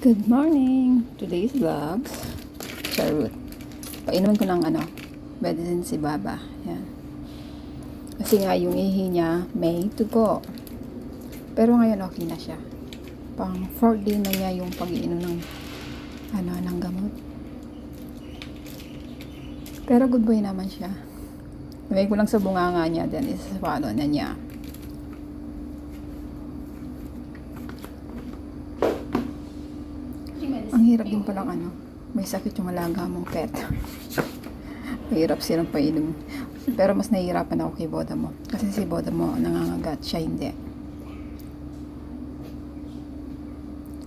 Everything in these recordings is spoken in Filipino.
Good morning! Today's vlogs. Charot. Painumin ko ng medicine si Baba. Yan. Kasi nga yung ihi niya may to go. Pero ngayon okay na siya. Pang 4th day na niya yung pag-iinom ng ng gamot. Pero good boy naman siya. Lagay ko lang sa bunganga niya, then isaswalo na niya. Ang hirap din palang may sakit yung alaga mong pet. Mahirap silang painom. Pero mas nahihirapan ako kay Boda mo. Kasi si Boda mo nangangagat, siya hindi.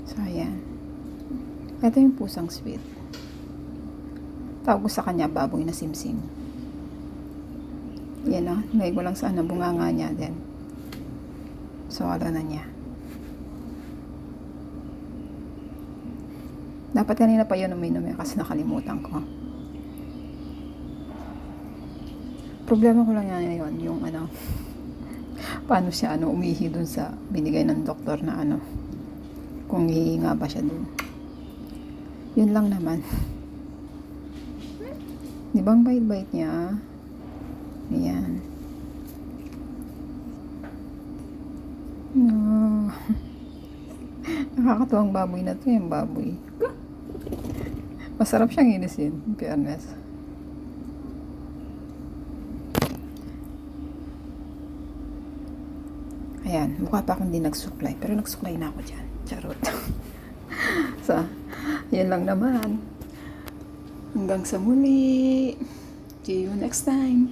So, ayan. Ito yung pusang sweet. Tawag ko sa kanya, baboy na simsim. Yan o. Lagay ko lang sa bunganga niya din. So, na niya. Dapat kanina pa yun uminom kasi nakalimutan ko. Problema ko lang yan ngayon, yung paano siya umihi dun sa binigay ng doktor na kung hihinga ba siya dun. Yun lang naman. Di ba ang bait-bait niya? Ayan. No. Nakakatuwang baboy na to, yung baboy. Masarap siyang inisin, in fairness. Ayan, mukha pa akong hindi nagsuklay. Pero nagsuklay na ako dyan. Charot. So, yun lang naman. Hanggang sa muli. See you next time.